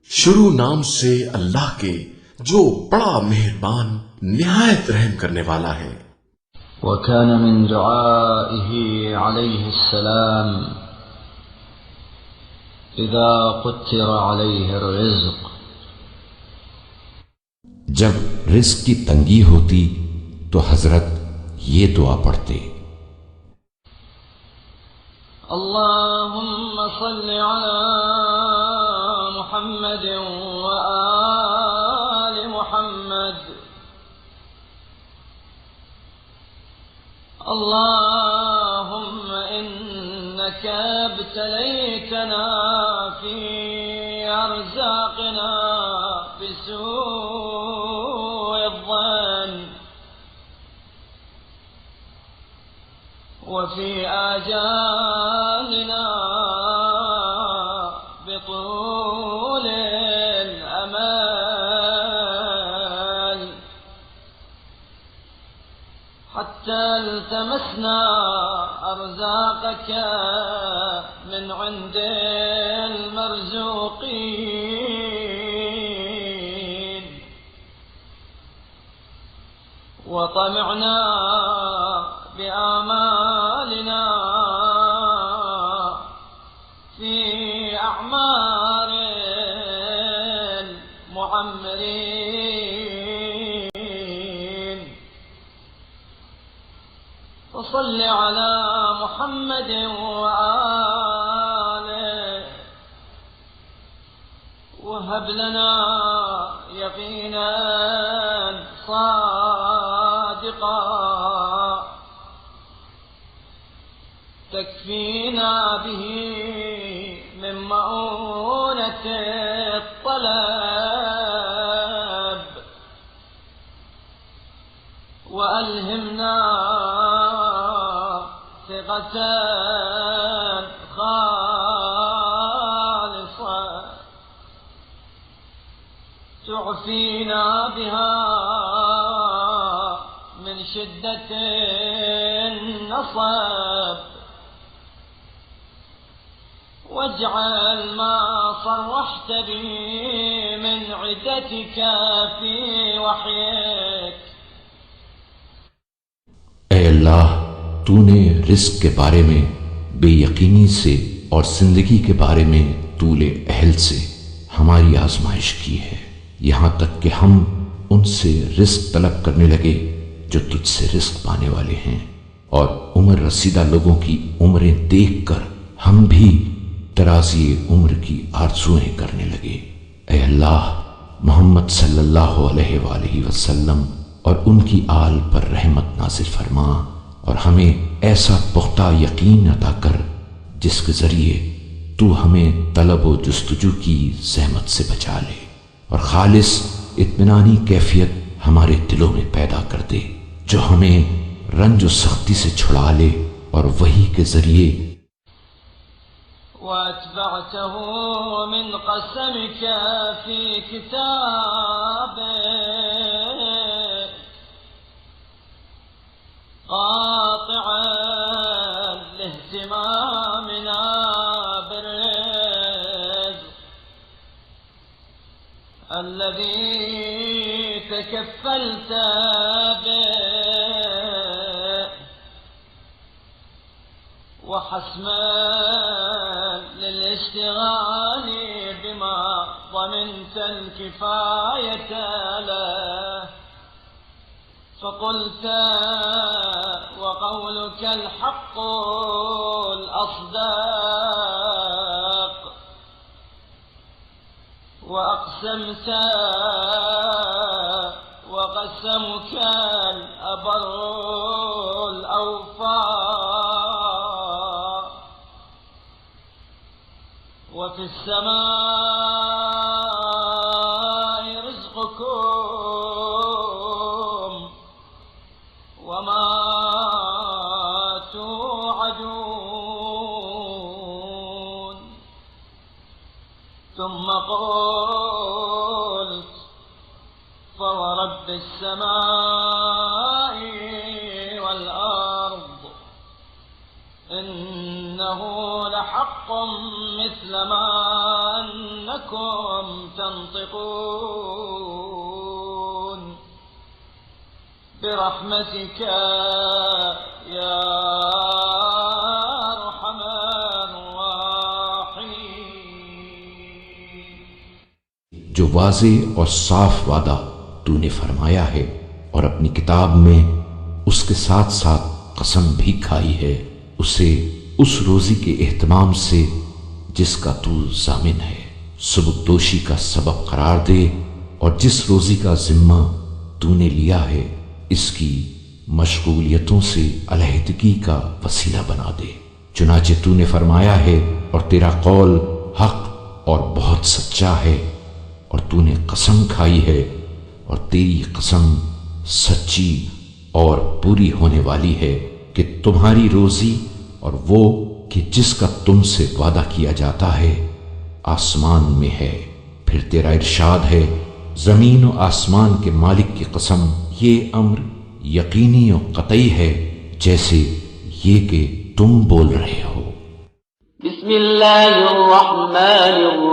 शुरू नाम से अल्लाह के जो बड़ा मेहरबान निहायत रहम करने वाला है। وكان من دعائه عليه السلام إذا قتر عليه الرزق، जब रिस्क की तंगी होती तो हजरत ये दुआ पढ़ते, اللهم صل على محمد وآل محمد، اللهم إنك ابتليتنا في أرزاقنا بسوء الظن وفي آجالنا بطول الأمل، حتى التمسنا أرزاقك من عند المرزوقين وطمعنا بآمالنا في أعمار المعمرين، فصل على محمد وآله وهب لنا يقينا صادقا تكفينا به من مؤونة الطلب، وألهمنا ثقة خالصة تعفينا بها من شدة النصب، واجعل ما صرحت به من عدتك في وحيك। ऐ अल्लाह, तूने रिस्क के बारे में बेयकीनी से और जिंदगी के बारे में तूले अहल से हमारी आजमाइश की है, यहां तक कि हम उनसे रिस्क तलब करने लगे जो तुझसे रिस्क पाने वाले हैं, और उम्र रसीदा लोगों की उम्रें देखकर हम भी तराज़ी उम्र की आरज़ुएं करने लगे। ऐ अल्लाह, मोहम्मद सल्लल्लाहु अलैहि वसल्लम और उनकी आल पर रहमत नाज़िल फरमा और हमें ऐसा पुख्ता यकीन अता कर जिसके जरिए तू हमें तलब व जुस्तजू की ज़हमत से बचा ले और खालिस इत्मीनानी कैफियत हमारे दिलों में पैदा कर दे, जो हमें रंज व सख्ती से छुड़ा ले और वही के जरिए وأتبعته من قسمك في كتابك قاطعا لاهتمامنا بالرزق الذي تكفلت به، وحسما للاشتغال بما ضمنت الكفاية له، فقلت وقولك الحق الأصدق، وأقسمت وقسمك الأبر الأوفى، وفي السماء رزقكم وما توعدون. ثم قلت فورب السماء والأرض إنه لحق مثل ما أنكم تنطقون برحمتك يا أرحم الراحمين। जो वाज़े और साफ वादा तूने फरमाया है और अपनी किताब में उसके साथ साथ कसम भी खाई है, उसे उस रोजी के एहतमाम से जिसका तू जामिन है सबकदोशी का सबब करार दे, और जिस रोजी का जिम्मा तूने लिया है इसकी मशगूलियतों से अलहदगी का वसीला बना दे। चुनाचे तूने फरमाया है और तेरा कौल हक और बहुत सच्चा है, और तूने कसम खाई है और तेरी कसम सच्ची और पूरी होने वाली है कि तुम्हारी रोजी और वो कि जिसका तुमसे वादा किया जाता है आसमान में है। फिर तेरा इरशाद है, जमीन और आसमान के मालिक की कसम, ये अम्र यकीनी और कतई है जैसे ये कि तुम बोल रहे हो। बिस्मिल्लाहिर्रहमानिर्रहीम।